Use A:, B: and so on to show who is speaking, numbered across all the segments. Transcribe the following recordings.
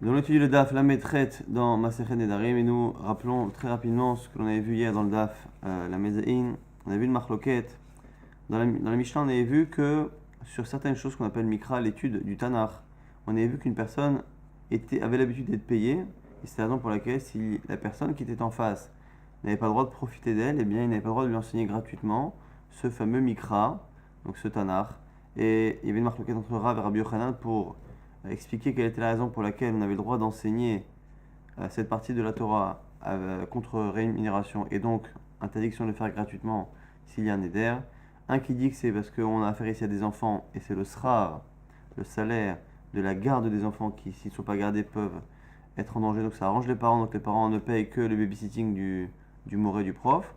A: Nous étudions le DAF, la maîtrette dans Masechet Nedarim, et nous rappelons très rapidement ce que l'on avait vu hier dans le DAF, la Mezaïn. On avait vu le Marloquette. Dans la Mishnah, on avait vu que sur certaines choses qu'on appelle Mikra, l'étude du Tanakh, on avait vu qu'une personne avait l'habitude d'être payée, et c'est la raison pour laquelle si la personne qui était en face n'avait pas le droit de profiter d'elle, eh bien il n'avait pas le droit de lui enseigner gratuitement ce fameux Mikra, donc ce Tanakh. Et il y avait une Marloquette entre Rav et Rabbi Yochanan pour expliquer quelle était la raison pour laquelle on avait le droit d'enseigner cette partie de la Torah contre rémunération et donc interdiction de le faire gratuitement s'il y a un éder. Un qui dit que c'est parce qu'on a affaire ici à des enfants et c'est le srar, le salaire de la garde des enfants qui, s'ils ne sont pas gardés, peuvent être en danger. Donc ça arrange les parents, donc les parents ne payent que le babysitting du moré du prof.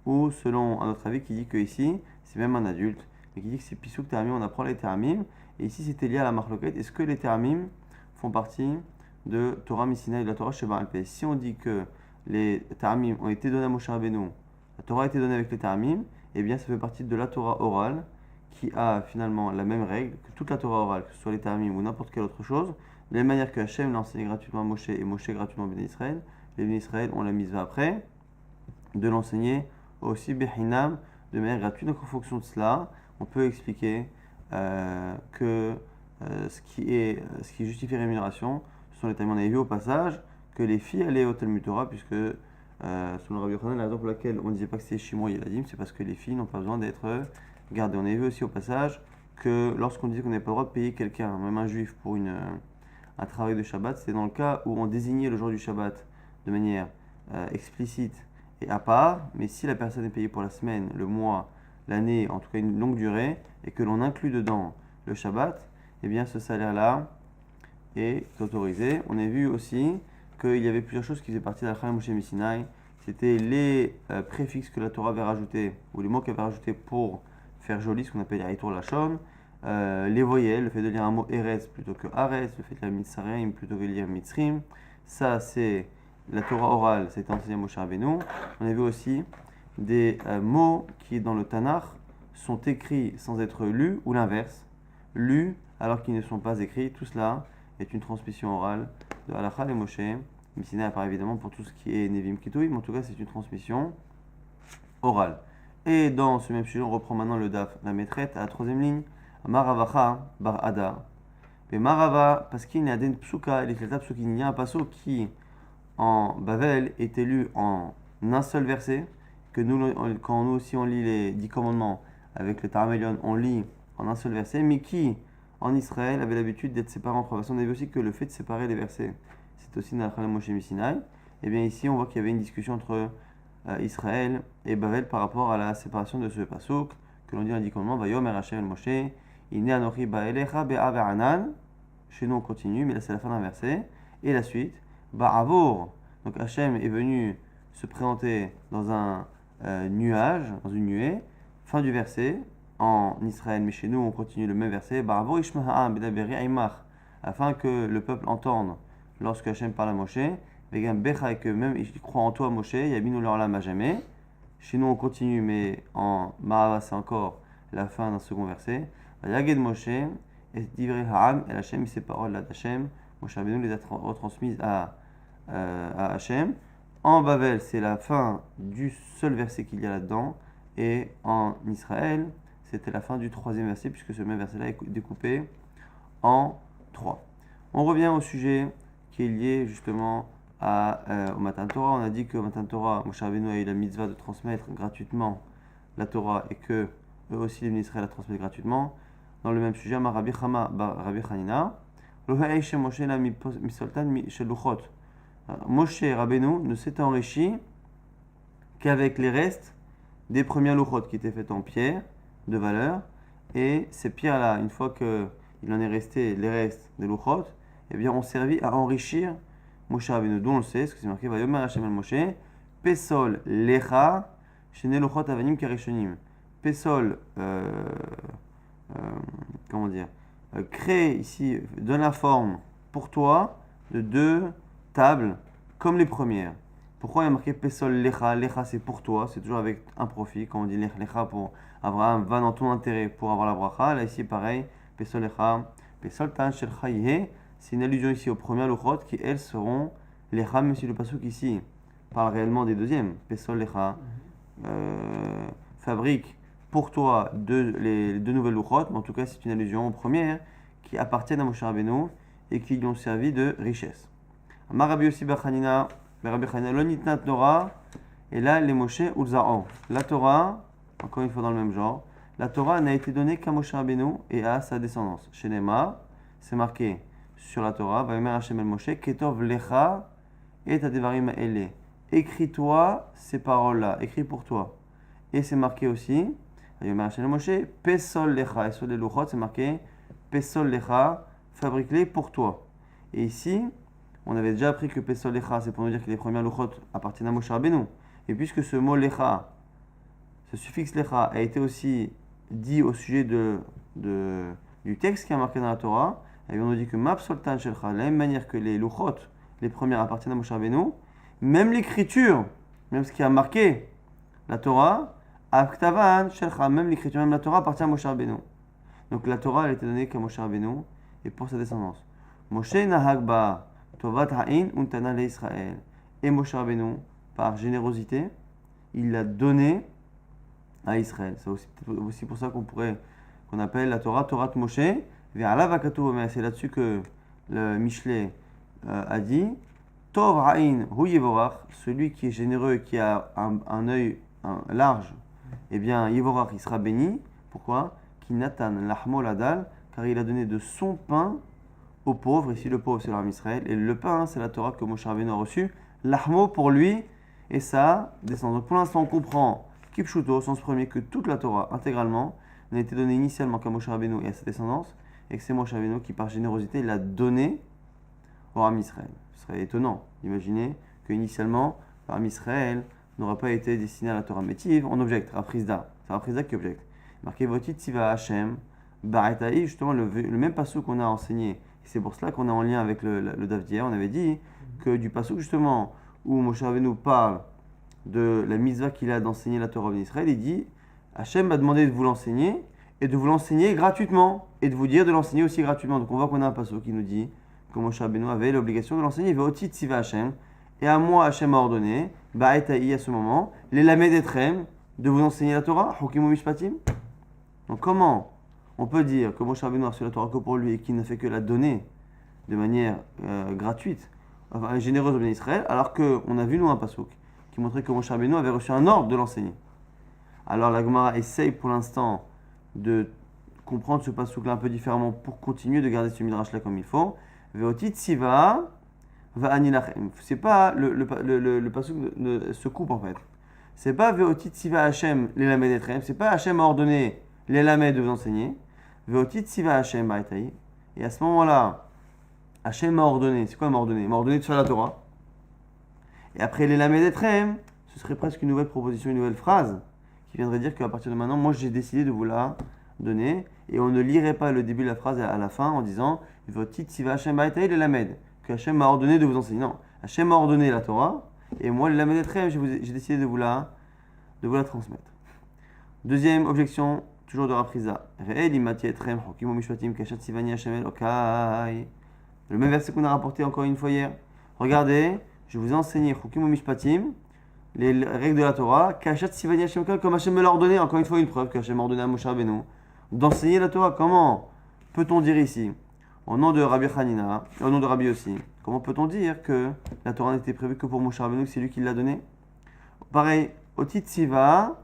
A: Ou selon un autre avis qui dit que ici, c'est même un adulte, et qui dit que c'est Pisouk Teramim, on apprend les Teramim. Et ici, c'était lié à la Marloquette. Est-ce que les Teramim font partie de Torah Missina et de la Torah Sheba Alpeh? Si on dit que les Teramim ont été donnés à Moshe Rabbeinu, la Torah a été donnée avec les Teramim, eh bien ça fait partie de la Torah orale qui a finalement la même règle que toute la Torah orale, que ce soit les Teramim ou n'importe quelle autre chose. De la même manière que Hachem l'a enseigné gratuitement à Moshe et Moshe gratuitement à Béné Israël, les Béné Israël ont la mise après de l'enseigner aussi Behinam de manière gratuite. Donc en fonction de cela, on peut expliquer que ce qui justifie rémunération, ce sont les Teramim. On avait vu au passage que les filles allaient au Talmud Torah, puisque selon Rabbi Yochanan, la raison pour laquelle on ne disait pas que c'était Shimon Yeladim, c'est parce que les filles n'ont pas besoin d'être gardées. On avait vu aussi au passage que lorsqu'on disait qu'on n'avait pas le droit de payer quelqu'un, même un juif, pour un travail de Shabbat, c'était dans le cas où on désignait le jour du Shabbat de manière explicite et à part, mais si la personne est payée pour la semaine, le mois, l'année, en tout cas une longue durée, et que l'on inclut dedans le Shabbat, eh bien ce salaire-là est autorisé. On a vu aussi qu'il y avait plusieurs choses qui faisaient partie de la Chayim Moshe Missinai. C'était les préfixes que la Torah avait rajoutés, ou les mots qu'elle avait rajoutés pour faire joli, ce qu'on appelle Aïtour Lachon, les voyelles, le fait de lire un mot Eretz plutôt que Aretz, le fait de lire Mitzrayim plutôt que de lire Mitzrim. Ça, c'est la Torah orale, c'était enseigné à Moshe Rabbeinu. On a vu aussi des mots qui, dans le Tanakh, sont écrits sans être lus, ou l'inverse, lus alors qu'ils ne sont pas écrits. Tout cela est une transmission orale de Halakha et Moshe. Missinai apparaît évidemment pour tout ce qui est Nevim Kitoui, mais en tout cas, c'est une transmission orale. Et dans ce même sujet, on reprend maintenant le DAF, la maîtrette, à la troisième ligne, Maravacha bar Ada. Mais Marava, parce qu'il y a un psuka, il y a un passo qui en Bavel est lu en un seul verset, que nous, quand nous aussi on lit les 10 commandements avec le Taramélion, on lit en un seul verset, mais qui en Israël avait l'habitude d'être séparé en trois versets. On a vu aussi que le fait de séparer les versets, c'est aussi dans la Moshe Missinai. Et bien ici, on voit qu'il y avait une discussion entre Israël et Bavel par rapport à la séparation de ce pasuk, que l'on dit dans les 10 commandements, Vayomer Hashem el Moshe, Inne Anochi Ba'elecha Be'ave'anan. Chez nous on continue, mais là c'est la fin d'un verset. Et la suite, Ba'avour. Donc Hachem est venu se présenter dans un nuage, dans une nuée. Fin du verset en Israël, mais chez nous on continue le même verset. Ba'avour Ishma'am Bedaberi Aimach. Afin que le peuple entende lorsque Hachem parle à Moshe. Vegam Becha et que même il croit en toi Moshe, Yabinu l'Olam à jamais. Chez nous on continue, mais en Marava c'est encore la fin d'un second verset. Yaged Moshe et Divrei Ha'am et Hachem, ces paroles-là d'Hachem. Moshe Rabbeinu les a retransmises à Hachem. En Bavel, c'est la fin du seul verset qu'il y a là-dedans. Et en Israël, c'était la fin du troisième verset, puisque ce même verset-là est découpé en trois. On revient au sujet qui est lié justement au Matan Torah. On a dit que au Matan Torah, Moshe Rabbeinu a eu la mitzvah de transmettre gratuitement la Torah et que eux aussi, les Israël la transmettent gratuitement. Dans le même sujet, Rabbi Chama Rabbi Chanina, Moshe Rabbeinu ne s'est enrichi qu'avec les restes des premiers luchot qui étaient faits en pierre de valeur. Et ces pierres-là, une fois qu'il en est resté les restes des luchot, eh bien, ont servi à enrichir Moshe Rabbeinu. D'où on le sait, ce que c'est marqué, Vayomer Hashem el Moshe, Pesol lecha, shene luchot avanim karishonim. Pesol, comment dire, crée ici, donne la forme pour toi de deux tables comme les premières. Pourquoi il y a marqué Pesol Lecha? Lecha c'est pour toi, c'est toujours avec un profit. Quand on dit Lecha pour Abraham, va dans ton intérêt pour avoir la bracha. Là ici pareil, Pesol Lecha, Pesol Tan Shel Chayihe, c'est une allusion ici aux premières Luchot qui, elles, seront Lecha, même si le pasuk ici parle réellement des deuxièmes. Pesol Lecha fabrique pour toi les deux nouvelles Luchot, mais en tout cas, c'est une allusion aux premières qui appartiennent à Moshe Rabbeinu et qui lui ont servi de richesse. Amar Rabbi Yossi bar Chanina, Rabbi Chanina, lo nitnat Torah, et là, les Moshe Ulza'on. La Torah, encore une fois dans le même genre, la Torah n'a été donnée qu'à Moshe Rabbeinu et à sa descendance. Chez Nema, c'est marqué sur la Torah, Vayomer Hashem el Moshe, Ketov lecha et tadevarim ele. Écris-toi ces paroles-là, écris pour toi. Et c'est marqué aussi, Vayomer Hashem el Moshe, Pesol lecha, et sur les Luchot, c'est marqué Pesol lecha, fabrique-les pour toi. Et ici, on avait déjà appris que Pesol lecha, c'est pour nous dire que les premières Luchot appartiennent à Moshe Rabbeinu. Et puisque ce mot lecha, ce suffixe lecha, a été aussi dit au sujet du texte qui est marqué dans la Torah, et on nous dit que Map Soltan Shelcha, de la même manière que les Luchot, les premières appartiennent à Moshe Rabbeinu, même l'écriture, même ce qui a marqué la Torah, Aktavan Shelcha, même l'écriture, même la Torah appartient à Moshe Rabbeinu. Donc la Torah, elle a été donnée qu'à Moshe Rabbeinu et pour sa descendance. Moshe Nahagba Tovat Ha'in Untana le Israël. Et Moshe Rabbeinu, par générosité, il l'a donné à Israël. C'est aussi pour ça qu'on appelle la Torah Torah de Moshe. C'est là-dessus que le Michelet a dit Tov Ha'in Hu Yevorach, celui qui est généreux, qui a un œil large, eh bien Yevorach, il sera béni. Pourquoi? Ki Natan Lahmo Ladal, car il a donné de son pain aux pauvres. Ici, le pauvre, c'est l'Arm Israël. Et le pain, c'est la Torah que Moshe Rabbeinu a reçue. Lahmo pour lui et sa descendance. Donc pour l'instant, on comprend Kipshuto, au sens premier, que toute la Torah, intégralement, n'a été donnée initialement qu'à Moshe Rabbeinu et à sa descendance, et que c'est Moshe Rabbeinu qui, par générosité, l'a donnée au Am Israël. Ce serait étonnant d'imaginer qu'initialement, l'Am Israël n'aurait pas été destiné à la Torah Métiv. On objecte, Raprizda. C'est Raprizda qui objecte. Marqué Votit Tziva Hashem, Ba'etaï, justement, le même passage qu'on a enseigné. Et c'est pour cela qu'on est en lien avec le Daf d'hier. On avait dit que du passage, justement, où Moshe Rabbeinu parle de la mitzvah qu'il a d'enseigner la Torah en Israël, il dit Hachem m'a demandé de vous l'enseigner et de vous l'enseigner gratuitement et de vous dire de l'enseigner aussi gratuitement. Donc on voit qu'on a un passage qui nous dit que Moshe Rabbeinu avait l'obligation de l'enseigner. Il va au titre Tziva Hachem et à moi Hachem m'a ordonné, Ba'etaï à ce moment, les lamed etrem, de vous enseigner la Torah, Hokimu Mishpatim. Donc comment on peut dire que Moshe Rabbeinu a reçu la Torah que pour lui et qu'il ne fait que la donner de manière gratuite, enfin, généreuse au bien Israël, alors qu'on a vu nous un pasuk qui montrait que Moshe Rabbeinu avait reçu un ordre de l'enseigner. Alors la Gemara essaye pour l'instant de comprendre ce pasuk-là un peu différemment pour continuer de garder ce midrash-là comme il faut. Veotit siva va anilachem. C'est pas le pasuk se coupe en fait. C'est pas Veotit siva Hashem les lamed etrem. C'est pas Hashem a ordonné les lamed de vous enseigner. Veotit siva Hashem ba'etaï. Et à ce moment-là, Hashem m'a ordonné. C'est quoi m'a ordonné? Il m'a ordonné de faire la Torah. Et après les lamed etrem, ce serait presque une nouvelle proposition, une nouvelle phrase qui viendrait dire qu'à partir de maintenant, moi j'ai décidé de vous la donner. Et on ne lirait pas le début de la phrase à la fin en disant Votit siva Hashem ba'etaï les lamed. Que Hashem m'a ordonné de vous enseigner. Non, Hashem m'a ordonné la Torah. Et moi, les lamed etrem, j'ai décidé de vous la transmettre. Deuxième objection, toujours de Raprizda. Le même verset qu'on a rapporté encore une fois hier. Regardez, je vous ai enseigné Chokim Mishpatim, les règles de la Torah, Kachat Sivani Hashem, comme Hashem me l'a ordonné, encore une fois une preuve que Hashem m'a ordonné à Moshe Rabbeinu d'enseigner la Torah. Comment peut-on dire ici, au nom de Rabbi Chanina, au nom de Rabbi aussi, comment peut-on dire que la Torah n'était prévue que pour Moshe Rabbeinu, que c'est lui qui l'a donnée? Pareil, Otit Siva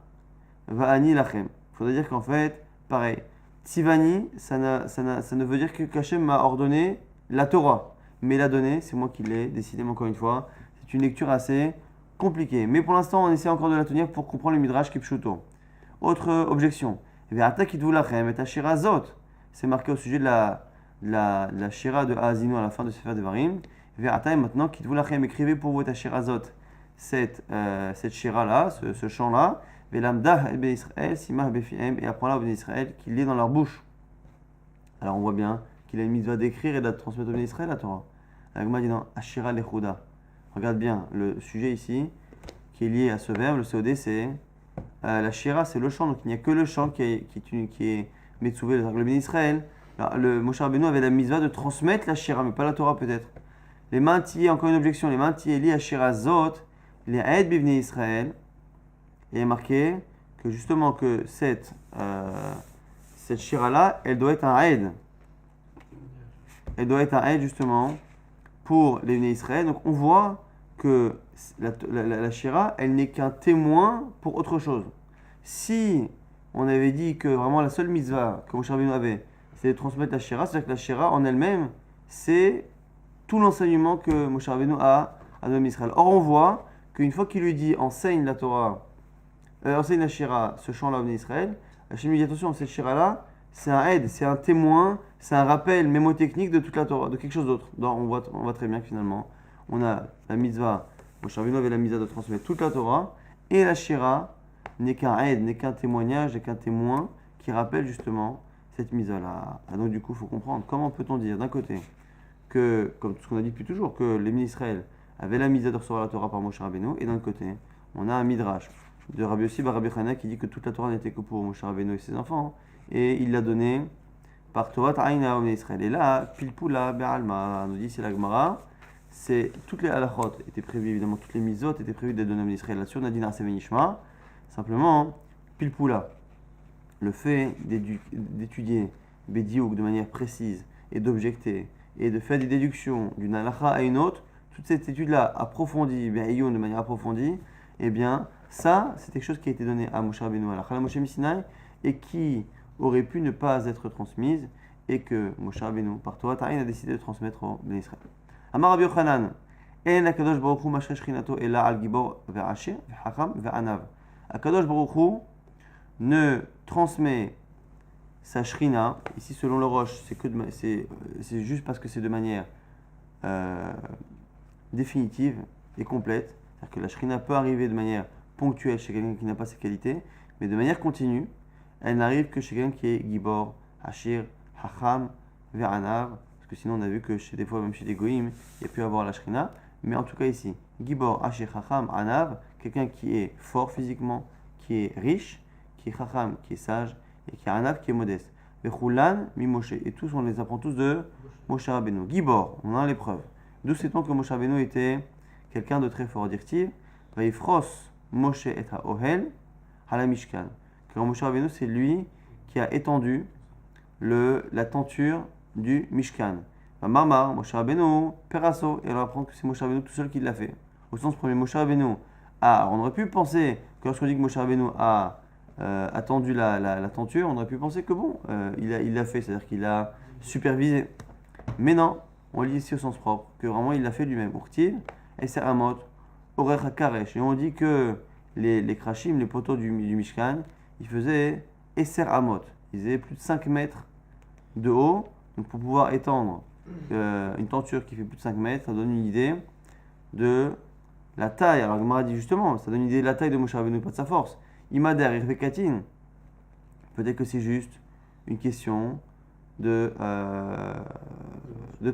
A: va Ani Lachem. Il faudrait dire qu'en fait, pareil, Tzivani, ça ne veut dire que Hashem m'a ordonné la Torah. Mais la donnée, c'est moi qui l'ai décidé, encore une fois. C'est une lecture assez compliquée. Mais pour l'instant, on essaie encore de la tenir pour comprendre le Midrash Kipshuto. Autre objection. Ve'ata kitvu lachem et Ashira Zot. C'est marqué au sujet de la Shira de Haazinu à la fin de Sefer Devarim. Ve'ata et maintenant kitvu lachem, écrivez pour vous Ashira Zot. Cette Shira-là, ce chant-là. Ve'lamdah el ben Israël, simah befihem, et apprends-la au ben Israël qu'il l'est dans leur bouche. Alors on voit bien qu'il a une mitzvah d'écrire et de la transmettre au ben Israël la Torah. La Gemara dit dans Ashira lechuda. Regarde bien le sujet ici qui est lié à ce verbe. Le COD c'est la Shira, c'est le chant. Donc il n'y a que le chant qui est Metsouvé, le ben Israël. Le Moshe Rabbeinu avait la mitzvah de transmettre la Shira, mais pas la Torah peut-être. Les Mantillés, encore une objection, les Mantillés li Ashira Zot, les Aed Bivnei Israël. Et il est marqué que justement que cette Shira-là, elle doit être un Aed. Elle doit être un Aed justement pour les Bnei Israël. Donc on voit que la Shira, elle n'est qu'un témoin pour autre chose. Si on avait dit que vraiment la seule mitzvah que Moshe Rabbeinu avait, c'est de transmettre la Shira, c'est-à-dire que la Shira en elle-même, c'est tout l'enseignement que Moshe Rabbeinu a donné à Israël. Or, on voit qu'une fois qu'il lui dit enseigne la Torah, enseigne la Shira, ce chant-là au Israël, Hachem lui dit attention, cette Shira-là, c'est un aide, c'est un témoin, c'est un rappel mémotechnique de toute la Torah, de quelque chose d'autre. Donc, on voit très bien que finalement, on a la mitzvah, Moshe Rabbeinu avait la mitzvah de transmettre toute la Torah, et la Shira n'est qu'un aide, n'est qu'un témoignage, n'est qu'un témoin qui rappelle justement cette mitzvah-là. Donc, du coup, il faut comprendre comment peut-on dire d'un côté que, comme ce qu'on a dit depuis toujours, que les Israël avaient la mitzvah de recevoir la Torah par Moshe Rabbeinu, et d'un côté, on a un midrash de Rabbi Yossi bar Rabbi Chana qui dit que toute la Torah n'était que pour Moshe Rabbeinu et ses enfants, et il l'a donné par Torah Aïna au Israël. Et là, Pilpula Be'alma, nous dit c'est la Gemara, c'est toutes les halachot étaient prévues, évidemment, toutes les mitzvot étaient prévues d'être données au Israël. Là-dessus, on a dit Narse Venishma, simplement, Pilpula, le fait d'étudier Bédiouk de manière précise et d'objecter et de faire des déductions d'une halacha à une autre, toute cette étude-là approfondie, de manière approfondie, eh bien, ça, c'est quelque chose qui a été donné à Moshe Rabbeinu, à la Chala Moshe Misinaï, et qui aurait pu ne pas être transmise, et que Moshe Rabbeinu, par Torah Ta'in, a décidé de transmettre au Bnei Israël. Amar Rabbi Yochanan, En HaKadosh Baruch Hu Mashre Shechinato Ela Al Gibor Ve'Asher Ve'Chacham Ve'Anav. HaKadosh Baruch Hu ne transmet sa Shrina, ici selon le Roche, c'est juste parce que c'est de manière définitive et complète. C'est-à-dire que la Shrina peut arriver de manière ponctuelle chez quelqu'un qui n'a pas ces qualités, mais de manière continue, elle n'arrive que chez quelqu'un qui est Gibor, Hashir, Hacham, Ve'anav, parce que sinon on a vu que des fois, même chez des Goïm, il y a pu avoir la Shrina, mais en tout cas ici, Gibor, Hashir, Hacham, Anav, quelqu'un qui est fort physiquement, qui est riche, qui est Chacham, qui est sage, et qui est Anav, qui est modeste. Vechulan, mi Moshe, et tous, on les apprend tous de Moshe Rabbeinu. Gibor, on a l'épreuve. D'où sait-on que Moshe Rabbeinu était quelqu'un de très fort, dire-t-il, Vaifros Moshe et Ohel, Hala Mishkan. Car Moshe Rabbeinu, c'est lui qui a étendu la tenture du Mishkan. Marmar, Moshe Rabbeinu, Perasso, et on apprend que c'est Moshe Rabbeinu tout seul qui l'a fait. Au sens premier, Moshe Rabbeinu on aurait pu penser que lorsqu'on dit que Moshe Rabbeinu a tendu la tenture, on aurait pu penser que bon, il l'a fait, c'est-à-dire qu'il a supervisé. Mais non, on lit ici au sens propre, que vraiment il l'a fait lui-même. Urtiv, Eser Amot, Orech HaKaresh. Et on dit que les krashim, les poteaux du Mishkan, ils faisaient Eser Amot. Ils faisaient plus de 5 mètres de haut. Donc pour pouvoir étendre une tenture qui fait plus de 5 mètres, ça donne une idée de la taille. Alors Gemara dit justement, ça donne une idée de la taille de Moshe Rabbeinu, pas de sa force. Imader, Irvekatin. Peut-être que c'est juste une question de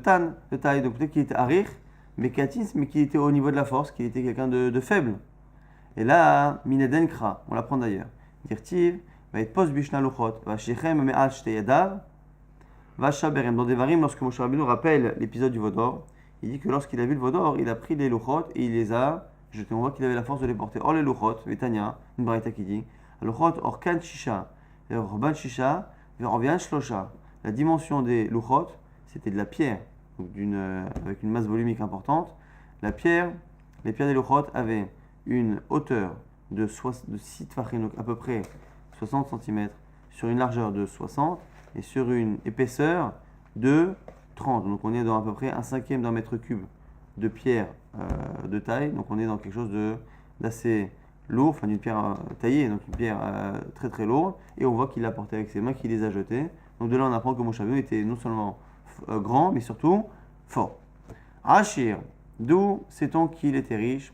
A: tan, de taille. Donc peut-être qu'il était Arir, mais Katin, mais qu'il était au niveau de la force, qu'il était quelqu'un de faible. Et là, Minaden Kra, on l'apprend d'ailleurs. Dirtiv, va être post Bishna Luchot, va Shechem Me'al Shteyadav, va Shaberem. Dans Devarim, lorsque Moshe Rabbeinu rappelle l'épisode du Vaudor, il dit que lorsqu'il a vu le Vaudor, il a pris les Luchot et il les a jetés. On voit qu'il avait la force de les porter. Or les Luchot, Vetania, une baraita qui dit, Luchot Orkan Shisha, Orban Shisha, Verovian Shlosha. La dimension des Luchot, c'était de la pierre, donc avec une masse volumique importante. Les pierres des Luchot avaient une hauteur de 6 tfachim, donc à peu près 60 cm, sur une largeur de 60 et sur une épaisseur de 30. Donc on est dans à peu près 1/5 d'un mètre cube de pierre de taille. Donc on est dans quelque chose d'assez lourd, enfin d'une pierre taillée, donc une pierre très très lourde. Et on voit qu'il l'a porté avec ses mains, qu'il les a jetées. Donc de là on apprend que Moshe Rabbeinu était non seulement grand, mais surtout fort. Ashir, d'où sait-on qu'il était riche?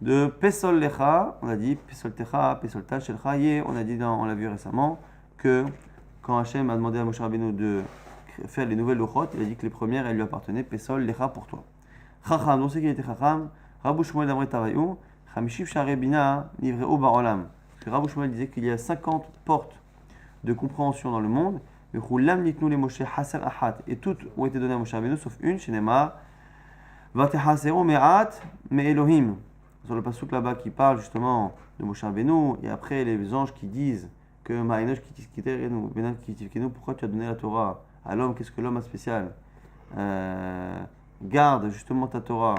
A: De Pesol Lecha, on a dit Pesol Techa, Pesol Tal Shelcha, on a dit on l'a vu récemment, que quand Hachem a demandé à Moshe Rabbeinu de faire les nouvelles Luchot, il a dit que les premières elles lui appartenaient, Pesol Lecha pour toi. Chacham, on sait qu'il était Chacham, Rabou Shmuel Damre Tavayou, Chamishif Share Bina Nivreu Barolam. Rabou Shmuel disait qu'il y a 50 portes de compréhension dans le monde, Et toutes ont été données à Moshe Rabbeinu, sauf une, chez Neymar. Vatechasero me'at me'elohim. Sur le passouk là-bas qui parle justement de Moshe Rabbeinu, et après les anges qui disent que Ma'inosh Kitifkenu, pourquoi tu as donné la Torah à l'homme, qu'est-ce que l'homme a spécial? Garde justement ta Torah.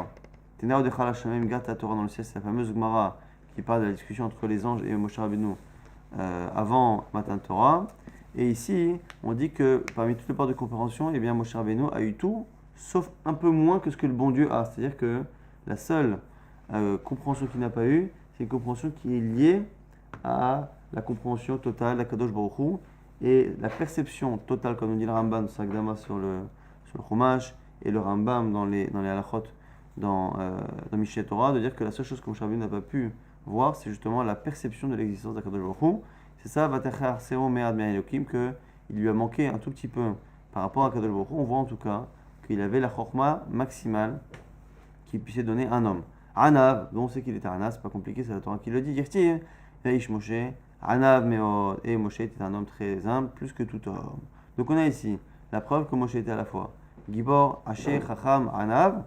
A: Tenao de Chalashamim, garde ta Torah dans le ciel, c'est la fameuse Gemara qui parle de la discussion entre les anges et Moshe Rabbeinu avant Matan Torah. Et ici, on dit que parmi toutes les parts de compréhension, eh bien, Moshe Rabbeinu a eu tout, sauf un peu moins que ce que le bon Dieu a. C'est-à-dire que la seule compréhension qu'il n'a pas eue, c'est une compréhension qui est liée à la compréhension totale d'Akadosh Baruch Hu et la perception totale, comme nous dit le Rambam dans Sagdama sur le Chumash et le Rambam dans les halachot dans Mishneh Torah, de dire que la seule chose que Moshe Rabbeinu n'a pas pu voir, c'est justement la perception de l'existence d'Akadosh Baruch Hu. C'est ça, Vatachar Sero Me'ad Me'elokim, qu'il lui a manqué un tout petit peu par rapport à Akadosh Baruch Hu. On voit en tout cas qu'il avait la chorma maximale qui puisse donner un homme. Anav, dont on sait qu'il était Anav, c'est pas compliqué, c'est la Torah qui le dit. Yerti, Reish Moshe, Anav Me'od, et Moshe était un homme très humble, plus que tout homme. Donc on a ici la preuve que Moshe était à la fois Gibor, Haché, Chacham, Anav.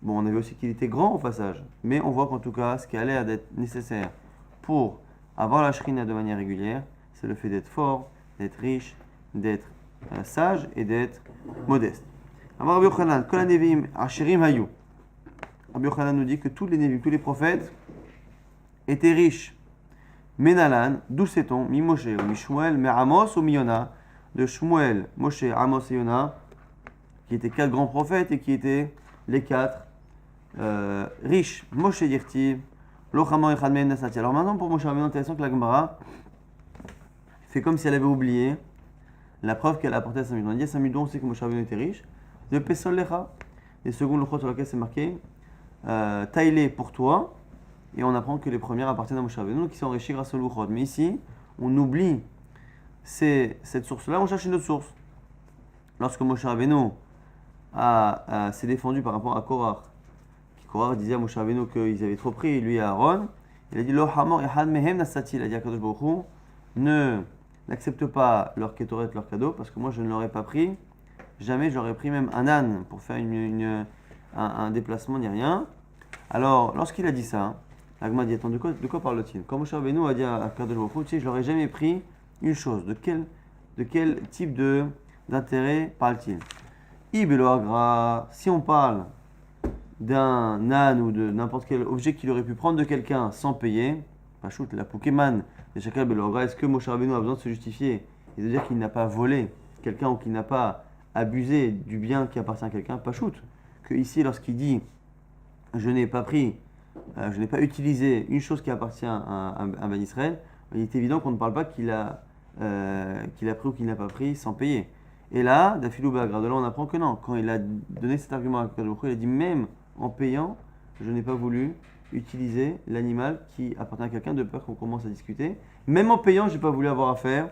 A: Bon, on avait aussi qu'il était grand au passage, mais on voit qu'en tout cas, ce qui allait d'être nécessaire pour avoir la shrina de manière régulière, c'est le fait d'être fort, d'être riche, d'être sage et d'être modeste. Amar Rabbi Yochanan, Kol HaNeviim Asherim Hayu. Rabbi Yochanan nous dit que tous les Nevi'im, tous les prophètes étaient riches. Menalan, d'où sait-on? Mi Moshe, mi Shmuel, mi Amos ou mi Yona? De Shmuel, Moshe, Amos et Yona, qui étaient 4 grands prophètes et qui étaient les 4 riches. Moshe Dirti, Lochaman Echad Me'en Nasati. Alors maintenant, pour Moshe Rabbeinu, intéressant que la Gemara fait comme si elle avait oublié la preuve qu'elle a apportée à Samidon. On dit à Samidon, on sait que Moshe Rabbeinu était riche. De Pesol Lecha. Et second le chot sur lequel c'est marqué, Taïlé pour toi. Et on apprend que les premières appartiennent à Moshe Rabbeinu, donc ils sont enrichis grâce au Luchot. Mais ici, on oublie cette source-là, on cherche une autre source. Lorsque Moshe Rabbeinu s'est défendu par rapport à Korach, Korach disait à Moshe Rabbeinu qu'ils avaient trop pris, lui et Aaron, il a dit Lo hamor ehad mehem nasati, il a dit à Kadosh Baruch Hu, n'accepte pas leur kétoret, leur cadeau, parce que moi je ne l'aurais pas pris, jamais j'aurais pris même un âne pour faire un déplacement ni rien. Alors, lorsqu'il a dit ça, l'Agma dit attends, de quoi parle-t-il? Quand Moshe Rabbeinu a dit à Kadosh Baruch Hu, tu sais, je l'aurais jamais pris une chose, de quel type d'intérêt parle-t-il? Si on parle d'un âne ou de n'importe quel objet qu'il aurait pu prendre de quelqu'un sans payer, Pachout, la Pokémon de Shakal Belogra, est-ce que Moshe Rabbeinu a besoin de se justifier et de dire qu'il n'a pas volé quelqu'un ou qu'il n'a pas abusé du bien qui appartient à quelqu'un? Pachout, que ici, lorsqu'il dit je n'ai pas pris, je n'ai pas utilisé une chose qui appartient à un Ben Israël, il est évident qu'on ne parle pas qu'il a pris ou qu'il n'a pas pris sans payer. Et là, d'Afilou Bagra, de là on apprend que non, quand il a donné cet argument à Kadosh Baruch Hu, il a dit même en payant, je n'ai pas voulu utiliser l'animal qui appartient à quelqu'un de peur qu'on commence à discuter. Même en payant, je n'ai pas voulu avoir affaire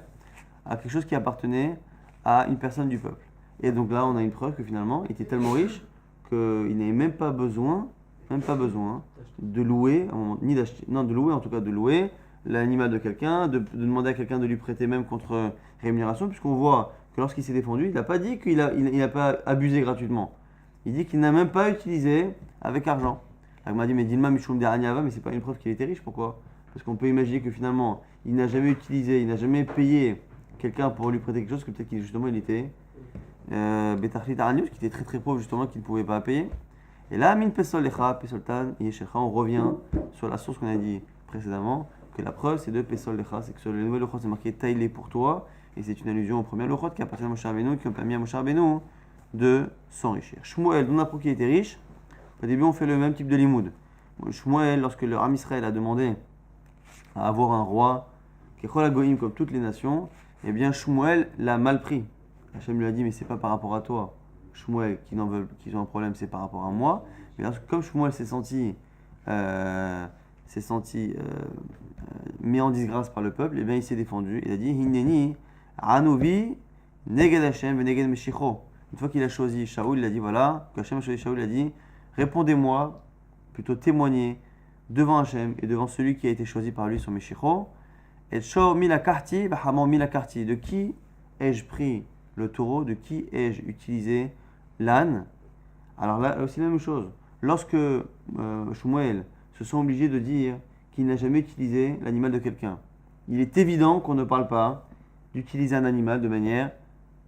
A: à quelque chose qui appartenait à une personne du peuple. Et donc là, on a une preuve que finalement, il était tellement riche qu'il n'avait même pas besoin de louer, ni d'acheter, non, de louer en tout cas, de louer l'animal de quelqu'un, de demander à quelqu'un de lui prêter même contre rémunération, puisqu'on voit que lorsqu'il s'est défendu, il n'a pas dit qu'il n'a pas abusé gratuitement. Il dit qu'il n'a même pas utilisé avec argent. Il m'a dit, mais Dilma Mishum Deraniava, mais c'est pas une preuve qu'il était riche, pourquoi? Parce qu'on peut imaginer que finalement, il n'a jamais utilisé, il n'a jamais payé quelqu'un pour lui prêter quelque chose, que peut-être qu'il justement il était Betachlit Aranius, qui était très très pauvre justement, qu'il ne pouvait pas payer. Et là, Min Pesol Lecha, Pesoltan, Yeshecha, on revient sur la source qu'on a dit précédemment, que la preuve c'est de Pesol Lecha, c'est que sur le nouvel Lochot c'est marqué Taïlé pour toi, et c'est une allusion au premier Lochot qui appartient à Moshe Rabbeinu, qui ont permis à Moshe Rabbeinu de s'enrichir. Shmuel, on apprend qu'il était riche. Au début, on fait le même type de limoud. Shmuel, lorsque le Ram Israël a demandé à avoir un roi, Kechol HaGoïm comme toutes les nations, eh bien Shmuel l'a mal pris. Hachem lui a dit, mais c'est pas par rapport à toi, Shmuel, qui ont un problème, c'est par rapport à moi. Mais comme Shmuel s'est senti mis en disgrâce par le peuple, eh bien il s'est défendu. Il a dit, Hineni, Anovi, Neged Hashem, Neged Meshicho. Une fois qu'il a choisi Shaoul, il a dit voilà, que Hashem a choisi Shaoul, il a dit répondez-moi, plutôt témoignez devant Hashem et devant celui qui a été choisi par lui sur Meshicho. Et Shaw Milakarti, Bahamon Milakarti, de qui ai-je pris le taureau, de qui ai-je utilisé l'âne. Alors là aussi la même chose. Lorsque Shmuel se sent obligé de dire qu'il n'a jamais utilisé l'animal de quelqu'un, il est évident qu'on ne parle pas d'utiliser un animal de manière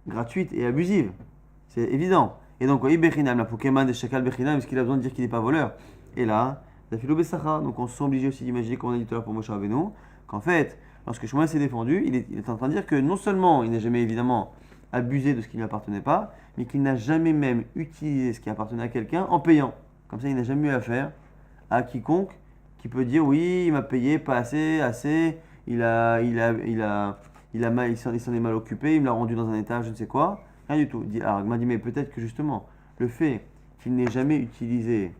A: gratuite et abusive. C'est évident. Et donc, la Pokémon des Shakal Bechinam, est-ce qu'il a besoin de dire qu'il n'est pas voleur? Et là, la Philo Bessacha, donc on se sent obligé aussi d'imaginer, comme on a dit tout à l'heure pour Moshe Rabbeinu, qu'en fait, lorsque Shmuel s'est défendu, il est en train de dire que non seulement il n'a jamais évidemment abusé de ce qui ne lui appartenait pas, mais qu'il n'a jamais même utilisé ce qui appartenait à quelqu'un en payant. Comme ça, il n'a jamais eu affaire à quiconque qui peut dire oui, il m'a payé pas assez, assez, il s'en est mal occupé, il me l'a rendu dans un état, je ne sais quoi. Rien du tout. Alors, il m'a dit, mais peut-être que justement, le fait qu'il n'ait jamais utilisé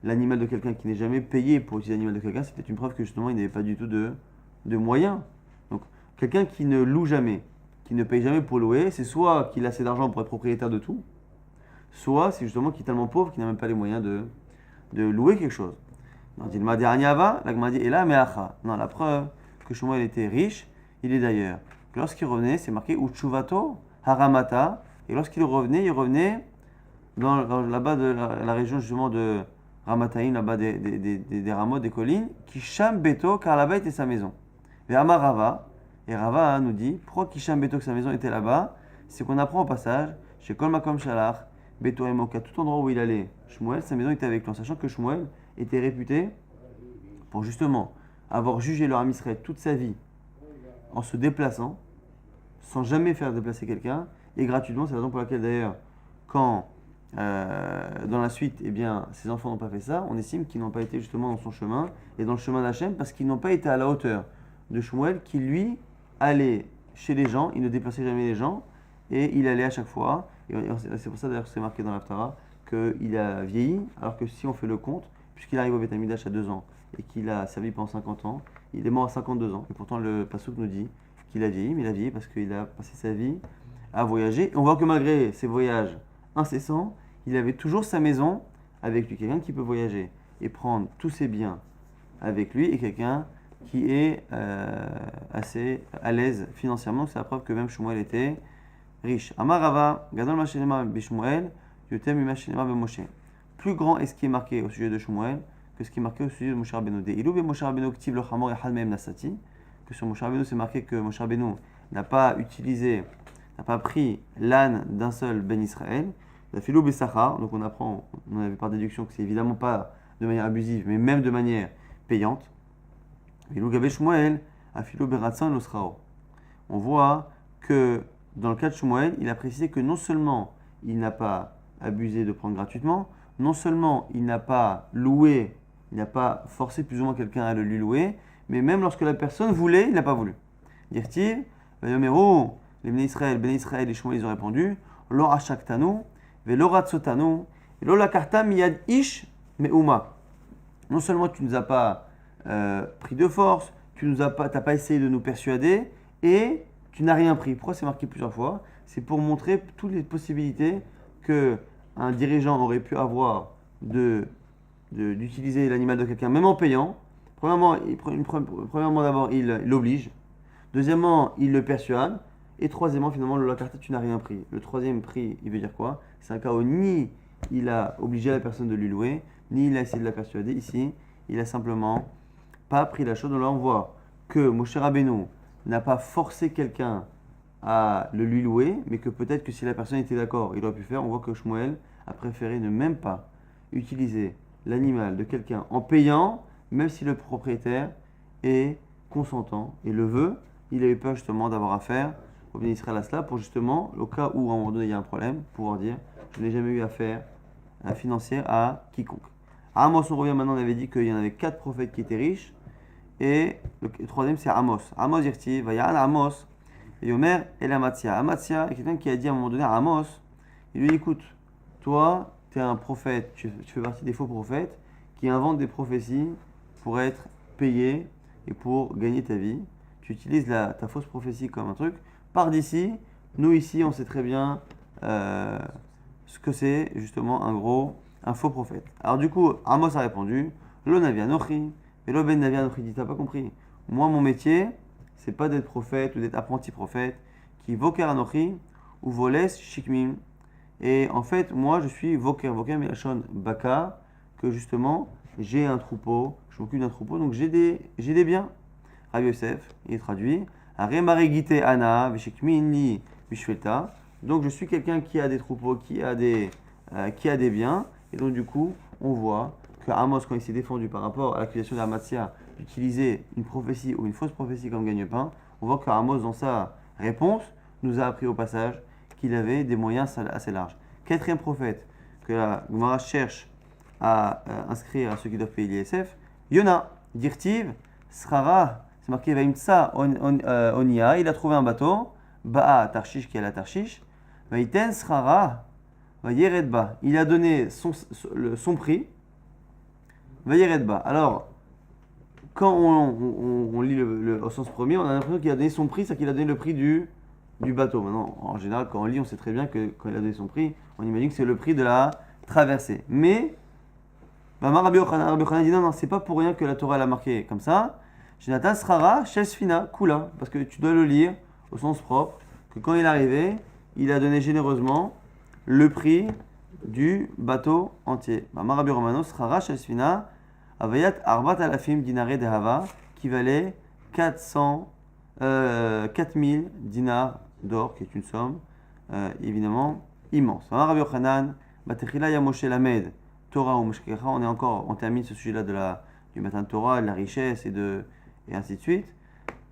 A: l'animal de quelqu'un, qu'il n'ait jamais payé pour utiliser l'animal de quelqu'un, c'est peut-être une preuve que justement, il n'avait pas du tout de moyens. Donc, quelqu'un qui ne loue jamais, qui ne paye jamais pour louer, c'est soit qu'il a assez d'argent pour être propriétaire de tout, soit c'est justement qu'il est tellement pauvre qu'il n'a même pas les moyens de louer quelque chose. Donc, il m'a dit, Aniava, la m'a dit, et là, meacha. Non, la preuve que Shmuel était riche, il est d'ailleurs. Lorsqu'il revenait, c'est marqué Uchuvato Haramata, et lorsqu'il revenait, il revenait là-bas de la région justement de Ramataïm, là-bas des rameaux, des collines, Kisham Beto, car là-bas était sa maison. Et Amar Rava, et Rava nous dit, pourquoi Kisham Beto, que sa maison était là-bas? C'est qu'on apprend au passage, chez Kol Makom Shalach, Beto Emoka, tout endroit où il allait, Shmuel, sa maison était avec lui, en sachant que Shmuel était réputé pour justement avoir jugé le Ham Israël toute sa vie en se déplaçant, sans jamais faire déplacer quelqu'un, et gratuitement. C'est la raison pour laquelle d'ailleurs, quand dans la suite, eh bien, ses enfants n'ont pas fait ça, on estime qu'ils n'ont pas été justement dans son chemin et dans le chemin d'Hachem, parce qu'ils n'ont pas été à la hauteur de Shmuel, qui lui allait chez les gens, il ne déplaçait jamais les gens, et il allait à chaque fois, et c'est pour ça d'ailleurs que c'est marqué dans l'Aftara, qu'il a vieilli, alors que si on fait le compte, puisqu'il arrive au Beth Amikdash à 2 ans, et qu'il a servi pendant 50 ans, il est mort à 52 ans. Et pourtant, le Passouk nous dit qu'il a vieilli, mais il a vieilli parce qu'il a passé sa vie à voyager. Et on voit que malgré ses voyages incessants, il avait toujours sa maison avec lui. Quelqu'un qui peut voyager et prendre tous ses biens avec lui, et quelqu'un qui est assez à l'aise financièrement. C'est la preuve que même Shmuel était riche. Amarava, Gadol Mashinema Bishmuel, Yotem Mashinema Bemoshe. Plus grand est ce qui est marqué au sujet de Shmuel que ce qui est marqué au sujet de Moshe Rabbeinu. Ilou be Moshe Rabbeinu ktiv le chamor echad mehem nasati, que sur Moshe Rabbeinu c'est marqué que Moshe Rabbeinu n'a pas utilisé, n'a pas pris l'âne d'un seul Ben Israël. La philo besachar, donc on apprend, on avait par déduction que c'est évidemment pas de manière abusive, mais même de manière payante. Ilou gabe Shmuel, a philo beratsan l'osrao. On voit que dans le cas de Shmuel, il a précisé que non seulement il n'a pas abusé de prendre gratuitement, non seulement il n'a pas loué, il n'a pas forcé plus ou moins quelqu'un à le lui louer, mais même lorsque la personne voulait, il n'a pas voulu. Dire-t-il, les Bnei Israël et Shmuel, ils ont répondu, Lo ashaktanu, ve lo ratzotanu, et lo lakarta miyad ish me'uma. Non seulement tu ne nous as pas pris de force, tu n'as pas essayé de nous persuader, et tu n'as rien pris. Pourquoi c'est marqué plusieurs fois? C'est pour montrer toutes les possibilités que un dirigeant aurait pu avoir d'utiliser l'animal de quelqu'un, même en payant. Premièrement, d'abord, il l'oblige. Deuxièmement, il le persuade. Et troisièmement, finalement, le lakarta, tu n'as rien pris. Le troisième prix, il veut dire quoi? C'est un cas où ni il a obligé la personne de lui louer, ni il a essayé de la persuader. Ici, il a simplement pas pris la chose. Donc là, on voit que Moshe Rabbeinu n'a pas forcé quelqu'un à le lui louer, mais que peut-être que si la personne était d'accord, il aurait pu faire. On voit que Shmuel a préféré ne même pas utiliser l'animal de quelqu'un en payant, même si le propriétaire est consentant et le veut. Il a eu peur justement d'avoir affaire au Bnei Israël à cela, pour justement, au cas où à un moment donné il y a un problème, pouvoir dire je n'ai jamais eu affaire financière à quiconque. À Amos, on revient maintenant, on avait dit qu'il y en avait 4 prophètes qui étaient riches, et le troisième c'est Amos. Amos Irti, Vayan Amos, et Yomer et Amatzia. Amatzia est quelqu'un qui a dit à un moment donné à Amos, il lui dit écoute, toi, tu es un prophète, tu fais partie des faux prophètes qui inventent des prophéties pour être payé et pour gagner ta vie. Tu utilises ta fausse prophétie comme un truc. Pars d'ici. Nous, ici, on sait très bien ce que c'est justement un faux prophète. Alors du coup, Amos a répondu Lo navi anochi, et lo ben navi anochi. Dit, t'as pas compris. Moi, mon métier, c'est pas d'être prophète ou d'être apprenti prophète qui voker anochi ou voles shikmim. Et en fait, moi, je suis voker milachon baka, que justement, j'ai un troupeau, je m'occupe d'un troupeau, donc j'ai des biens. Rabbi Yosef, il traduit, Aremarigite ana veshikmin li bishvelta. Donc je suis quelqu'un qui a des troupeaux, qui a des biens, et donc du coup, on voit que Amos, quand il s'est défendu par rapport à l'accusation d'Amatzia d'utiliser une prophétie ou une fausse prophétie comme gagne-pain, on voit que Amos, dans sa réponse, nous a appris au passage qu'il avait des moyens assez larges. Quatrième prophète que la Gemara cherche à inscrire à ceux qui doivent payer l'ISF, Yona, Dirtiv, Srara, c'est marqué Vaimtsa Onia, il a trouvé un bateau, Ba'a Tarshish qui est à la Tarshish, Vaiten Srara, Vayeredba, il a donné son prix, Vayeredba. Alors, quand on lit au sens premier, on a l'impression qu'il a donné son prix, c'est qu'il a donné le prix du bateau. Maintenant, en général, quand on lit, on sait très bien que quand il a donné son prix, on imagine que c'est le prix de la traversée. Mais, Rabbi Yochanan dit non, c'est pas pour rien que la Torah l'a marqué comme ça. Jonathan Srara, Shesfina, Kula, parce que tu dois le lire au sens propre, que quand il est arrivé, il a donné généreusement le prix du bateau entier. Rabbi Romano, Srara, Shesfina, Avayat Arbat Alafim Dinare de Hava, qui valait 4000 dinars d'or, qui est une somme évidemment immense. Rabbi Yochanan, Batechila Yamoshe Lamed, Torah ou Meshkecha, on termine ce sujet-là du matin de Torah, de la richesse et ainsi de suite.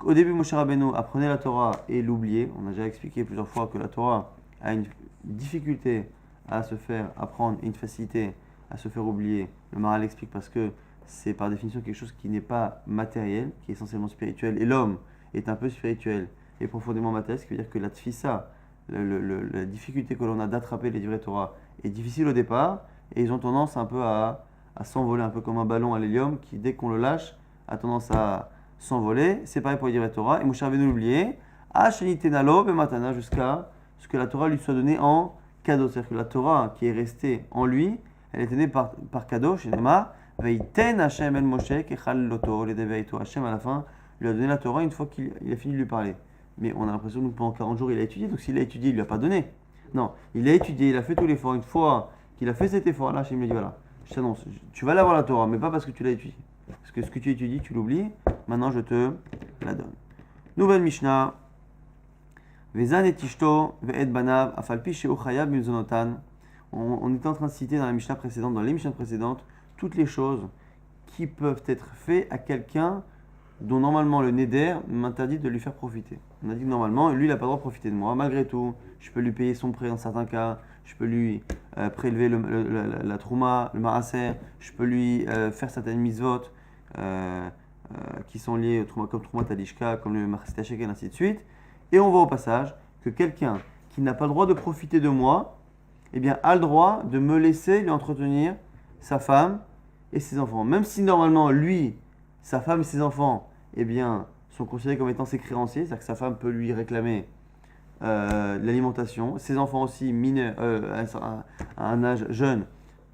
A: Au début, Moshe Rabbeinu apprenait la Torah et l'oubliait. On a déjà expliqué plusieurs fois que la Torah a une difficulté à se faire apprendre et une facilité à se faire oublier. Le Maharal explique parce que c'est par définition quelque chose qui n'est pas matériel, qui est essentiellement spirituel. Et l'homme est un peu spirituel et profondément matériel, ce qui veut dire que la tfissa, la difficulté que l'on a d'attraper les livrets Torah est difficile au départ, et ils ont tendance un peu à s'envoler, un peu comme un ballon à l'hélium qui, dès qu'on le lâche, a tendance à s'envoler. C'est pareil pour les livrets Torah. Et Moshe Rabbeinu l'oubliait, Tenalo et Matana, jusqu'à ce que la Torah lui soit donnée en cadeau. C'est-à-dire que la Torah qui est restée en lui, elle est donnée par cadeau, chez Nema, Veiten Hashem el Moshe, Kechal Loto, les Deveito. Hashem, à la fin, lui a donné la Torah une fois qu'il a fini de lui parler. Mais on a l'impression que pendant 40 jours, il a étudié. Donc s'il a étudié, il ne lui a pas donné. Non, il a étudié, il a fait tout l'effort. Une fois qu'il a fait cet effort-là, Hashem lui a dit voilà, je t'annonce, tu vas l'avoir la Torah, mais pas parce que tu l'as étudié. Parce que ce que tu étudies, tu l'oublies. Maintenant, je te la donne. Nouvelle Mishnah. Vezan et Tishto, ve'ed banav, afalpi she'u chayab mizonotan. On était en train de citer dans la Mishnah précédente, dans les Mishnahs précédentes, toutes les choses qui peuvent être faites à quelqu'un dont normalement le neder m'interdit de lui faire profiter. On a dit que normalement, lui, il n'a pas le droit de profiter de moi. Malgré tout, je peux lui payer son prêt dans certains cas, je peux lui prélever la trouma, le maaser, je peux lui faire certaines mitzvot qui sont liées au trouma, comme trouma talishka, comme le marchet et ainsi de suite. Et on voit au passage que quelqu'un qui n'a pas le droit de profiter de moi, eh bien, a le droit de me laisser lui entretenir sa femme et ses enfants. Même si normalement, lui, sa femme et ses enfants, eh bien, sont considérés comme étant ses créanciers, c'est-à-dire que sa femme peut lui réclamer l'alimentation. Ses enfants aussi, mineurs, à un âge jeune,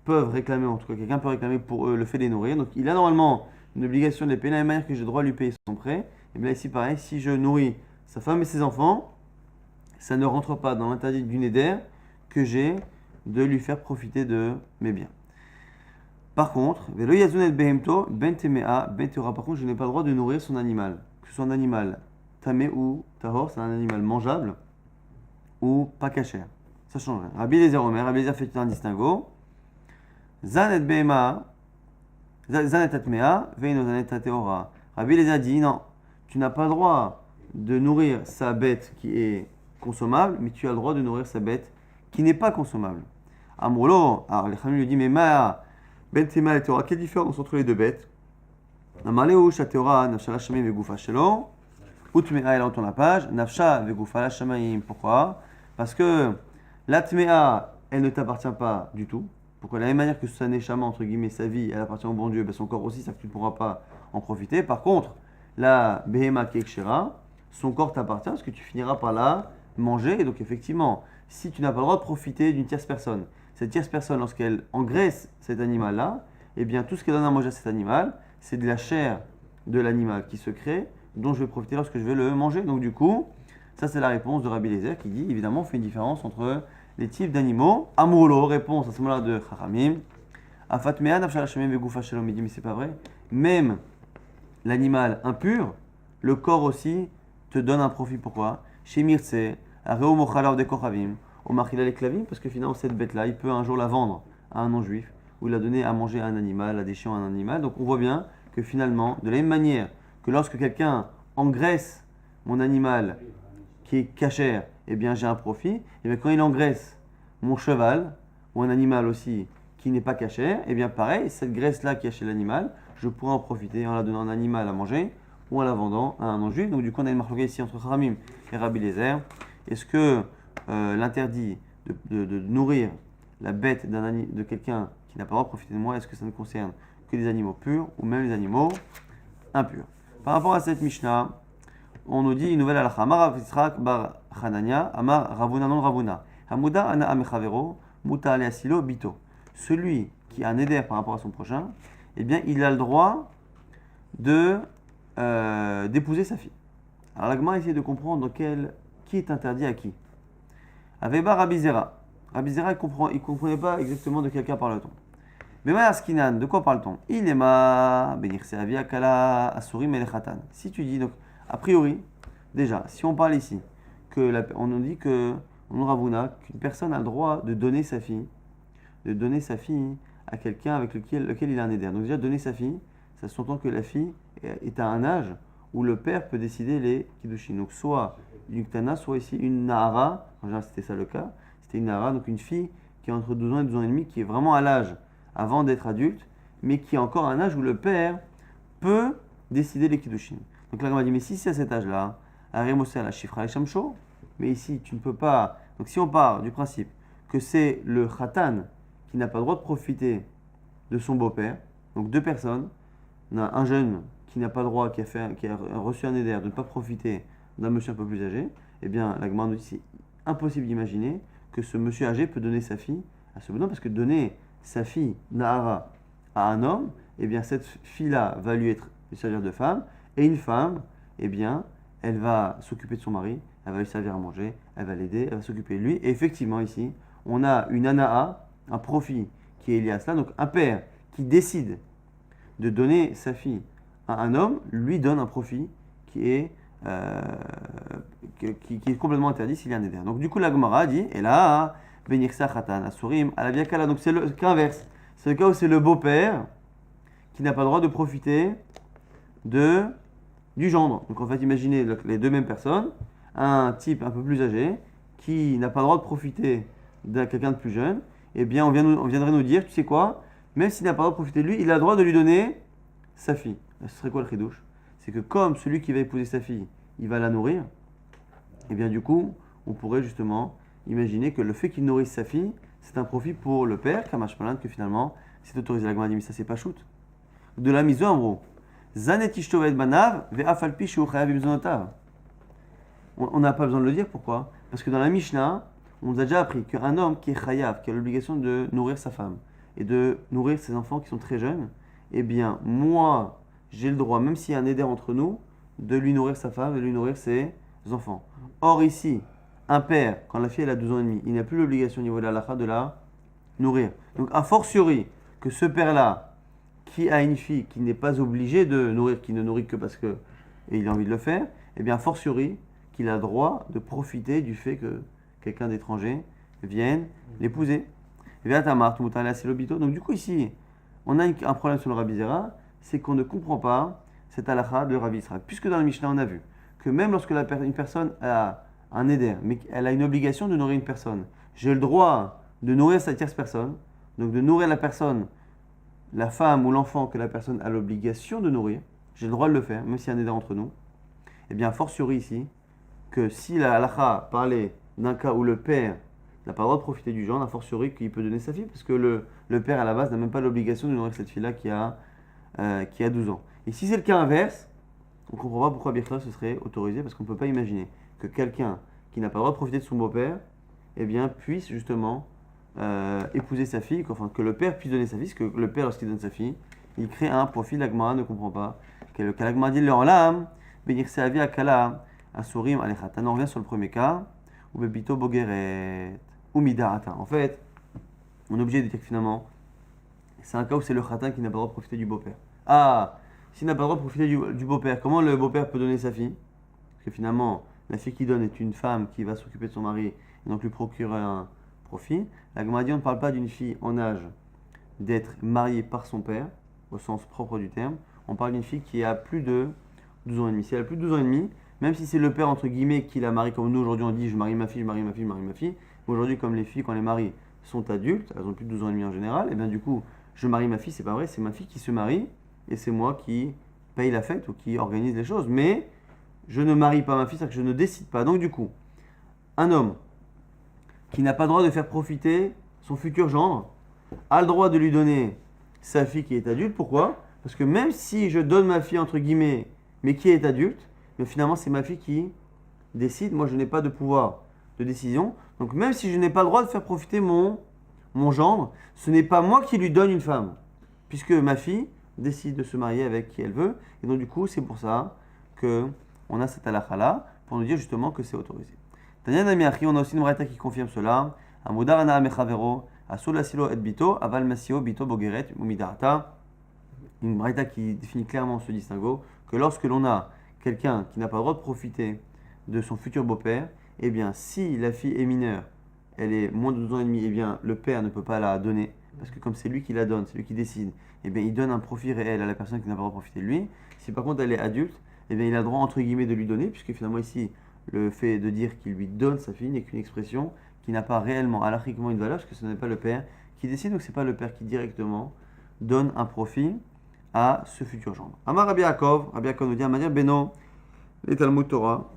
A: peuvent réclamer, en tout cas quelqu'un peut réclamer pour eux le fait de les nourrir. Donc il a normalement une obligation de les payer de la même manière que j'ai le droit de lui payer son prêt. Et bien ici pareil, si je nourris sa femme et ses enfants, ça ne rentre pas dans l'interdit du neder que j'ai de lui faire profiter de mes biens. Par contre, par contre, je n'ai pas le droit de nourrir son animal, que ce soit un animal tamé ou tahor, c'est un animal mangeable ou pas cachère. Ça change rien. Rabbi Eliezer Omer, Rabbi Eliezer fait un distinguo. Zanet behema, zanet atmea, veino zanet ateora. Rabbi Eliezer dit non, tu n'as pas le droit de nourrir sa bête qui est consommable, mais tu as le droit de nourrir sa bête qui n'est pas consommable. Amrolo, alors les Khamim lui dit mais ma ben tema et Torah, quelle différence entre les deux bêtes? Amaleu shateora nafsha la shamim vegufa shelo, utmea elle entend la page, nafsha vegufa la shamim. Pourquoi? Parce que la tmea elle ne t'appartient pas du tout. Pourquoi? De la même manière que sa neshama entre guillemets sa vie elle appartient au bon Dieu, ben son corps aussi, ça que tu ne pourras pas en profiter. Par contre, la behema qui est kshera, son corps t'appartient parce que tu finiras par la manger. Et donc effectivement, si tu n'as pas le droit de profiter d'une tierce personne, cette tierce personne, lorsqu'elle engraisse cet animal-là, eh bien tout ce qu'elle donne à manger à cet animal, c'est de la chair de l'animal qui se crée, dont je vais profiter lorsque je vais le manger. Donc du coup, Ça, c'est la réponse de Rabbi Eliezer qui dit, évidemment, on fait une différence entre les types d'animaux. Amroulo, réponse à ce moment-là de Chachamim. Afatmea nafshal hashamim vegufa shalom, il dit, mais c'est pas vrai. Même l'animal impur, le corps aussi te donne un profit. Pourquoi? Chez Mirtse, Areo Mochalav de Kochavim, au Machila les Klavim, parce que finalement, cette bête-là, il peut un jour la vendre à un non-juif, ou la donner à manger à un animal, à des chiens à un animal. Donc on voit bien que finalement, de la même manière que lorsque quelqu'un engraisse mon animal qui est cachère, eh bien j'ai un profit. Et bien quand il engraisse mon cheval, ou un animal aussi qui n'est pas cachère, eh bien pareil, cette graisse-là qui est chez l'animal, je pourrais en profiter en la donnant à un animal à manger, ou en la vendant à un non-juif. Donc du coup on a une marque ici entre Chachamim et Rabbi Eliezer. Est-ce que l'interdit de nourrir la bête de quelqu'un qui n'a pas le droit de profiter de moi, est-ce que ça ne concerne que les animaux purs ou même les animaux impurs? Par rapport à cette Mishnah, on nous dit une nouvelle halakha. Amar Rav Yitzchak bar Hanania, Amar Ravuna non Ravuna. Hamuda ana amechavero, muta ale asilo bito. Celui qui a un éder par rapport à son prochain, eh bien il a le droit d'épouser sa fille. Alors la Gemara essaie de comprendre qui est interdit à qui. Aveba Rabbi Zera. Rabbi Zera, il ne comprenait pas exactement de quel cas parle-t-on. Bema Askinan, de quoi parle-t-on? Il est ma benirse avia kala asurim elechatan. Si tu dis, donc, a priori, déjà, si on parle ici, on nous dit que, on Ravuna, qu'une personne a le droit de donner sa fille à quelqu'un avec lequel il a un éder. Donc déjà, donner sa fille, ça s'entend que la fille est à un âge où le père peut décider les kiddushin. Donc soit une ktana, soit ici une nahara. En général, c'était ça le cas. C'était une nahara, donc une fille qui est entre 12 ans et 12 ans et demi, qui est vraiment à l'âge avant d'être adulte, mais qui a encore un âge où le père peut décider les kiddushin. Donc là, on m'a dit, mais si c'est à cet âge-là, Arimosé à la chifra et shamsho, mais ici, tu ne peux pas. Donc si on part du principe que c'est le khatan qui n'a pas le droit de profiter de son beau-père, donc deux personnes, on a un jeune qui n'a pas le droit, qui a reçu un éder de ne pas profiter d'un monsieur un peu plus âgé, eh bien, la Gemara nous dit c'est impossible d'imaginer que ce monsieur âgé peut donner sa fille à ce bonhomme, parce que donner sa fille, Nahara, à un homme, eh bien, cette fille-là va lui servir de femme, et une femme, eh bien, elle va s'occuper de son mari, elle va lui servir à manger, elle va l'aider, elle va s'occuper de lui, et effectivement, ici, on a une anaa, un profit qui est lié à cela, donc un père qui décide de donner sa fille à un homme, lui donne un profit qui est complètement interdit s'il y a un éder. Donc du coup la Gemara dit, et là, Benirsa Khatan Asurim, à la Viakala, donc c'est le cas inverse. C'est le cas où c'est le beau-père qui n'a pas le droit de profiter du gendre. Donc en fait, imaginez les deux mêmes personnes, un type un peu plus âgé qui n'a pas le droit de profiter de quelqu'un de plus jeune, eh bien on viendrait nous dire, tu sais quoi, même s'il n'a pas le droit de profiter de lui, il a le droit de lui donner sa fille. Ce serait quoi le chidouche? C'est que comme celui qui va épouser sa fille, il va la nourrir, et bien du coup, on pourrait justement imaginer que le fait qu'il nourrisse sa fille, c'est un profit pour le père, Kamash Malan, que finalement, c'est autorisé. La Gemara dit, mais ça c'est pas shoot. De la mise en gros. Zanetishtovet banav, ve'afalpi she'uchayav bimzonotav. On n'a pas besoin de le dire, pourquoi? Parce que dans la Mishnah, on nous a déjà appris qu'un homme qui est chayav, qui a l'obligation de nourrir sa femme, et de nourrir ses enfants qui sont très jeunes, eh bien, moi, j'ai le droit, même s'il y a un éder entre nous, de lui nourrir sa femme et de lui nourrir ses enfants. Or, ici, un père, quand la fille elle a 12 ans et demi, il n'a plus l'obligation au niveau de la halakha de la nourrir. Donc, a fortiori, que ce père-là, qui a une fille qui n'est pas obligé de nourrir, qui ne nourrit que parce que et il a envie de le faire, eh bien, a fortiori, qu'il a le droit de profiter du fait que quelqu'un d'étranger vienne l'épouser. Donc, du coup, ici, on a un problème sur le Rabbi Zera, c'est qu'on ne comprend pas cette halakha de Rabbi Yitzchak. Puisque dans le Mishnah, on a vu que même lorsque une personne a un éder, mais elle a une obligation de nourrir une personne, j'ai le droit de nourrir cette tierce personne, donc de nourrir la personne, la femme ou l'enfant que la personne a l'obligation de nourrir, j'ai le droit de le faire, même s'il y a un éder entre nous. Et bien, fortiori ici, que si la halakha parlait d'un cas où le père n'a pas le droit de profiter du gendre, a fortiori qu'il peut donner sa fille, parce que le père à la base n'a même pas l'obligation de nourrir cette fille-là qui a 12 ans. Et si c'est le cas inverse, on ne comprend pas pourquoi Birkla ce serait autorisé, parce qu'on ne peut pas imaginer que quelqu'un qui n'a pas le droit de profiter de son beau-père, eh bien, puisse justement épouser sa fille, enfin que le père puisse donner sa fille, parce que le père, lorsqu'il donne sa fille, il crée un profit. La Gemara ne comprend pas. L'Agmara dit leur l'âme, bénir sa vie à Kala, Asurim alechatan. On revient sur le premier cas. Ou bebito bogeret. Ou midarata. En fait, on est obligé de dire que finalement, c'est un cas où c'est le khatan qui n'a pas le droit de profiter du beau-père. Ah, s'il n'a pas le droit de profiter du beau-père, comment le beau-père peut donner sa fille? Parce que finalement, la fille qui donne est une femme qui va s'occuper de son mari et donc lui procurer un profit. La Gemara dit on ne parle pas d'une fille en âge d'être mariée par son père, au sens propre du terme. On parle d'une fille qui a plus de 12 ans et demi. Si elle a plus de 12 ans et demi, même si c'est le père, entre guillemets, qui la marie, comme nous aujourd'hui on dit je marie ma fille, je marie ma fille, je marie ma fille. Aujourd'hui, comme les filles, quand les maris sont adultes, elles ont plus de 12 ans et demi en général, et bien du coup, je marie ma fille, c'est pas vrai, c'est ma fille qui se marie et c'est moi qui paye la fête ou qui organise les choses. Mais je ne marie pas ma fille, c'est-à-dire que je ne décide pas. Donc du coup, un homme qui n'a pas le droit de faire profiter son futur gendre a le droit de lui donner sa fille qui est adulte. Pourquoi? Parce que même si je donne ma fille entre guillemets, mais qui est adulte, mais finalement c'est ma fille qui décide. Moi je n'ai pas de pouvoir de décision. Donc même si je n'ai pas le droit de faire profiter mon gendre, ce n'est pas moi qui lui donne une femme, puisque ma fille décide de se marier avec qui elle veut. Et donc du coup c'est pour ça que on a cette halakha là pour nous dire justement que c'est autorisé. Tanya Namiachi, on a aussi une braïta qui confirme cela. Amudar ana amechavero, asul asilo et bito, aval masio bito bogeret umidarata. Une braïta qui définit clairement ce distinguo que lorsque l'on a quelqu'un qui n'a pas le droit de profiter de son futur beau-père, eh bien si la fille est mineure, elle est moins de 12 ans et demi, eh bien le père ne peut pas la donner parce que comme c'est lui qui la donne, c'est lui qui décide, eh bien il donne un profit réel à la personne qui n'a pas le droit de profiter de lui. Si par contre elle est adulte, eh bien il a le droit entre guillemets de lui donner, puisque finalement ici le fait de dire qu'il lui donne sa fille n'est qu'une expression qui n'a pas réellement, halachiquement une valeur, parce que ce n'est pas le père qui décide, donc ce n'est pas le père qui directement donne un profit à ce futur gendre. Amar Rabbi Yaakov nous dit à manière Beno, les Talmud Torah,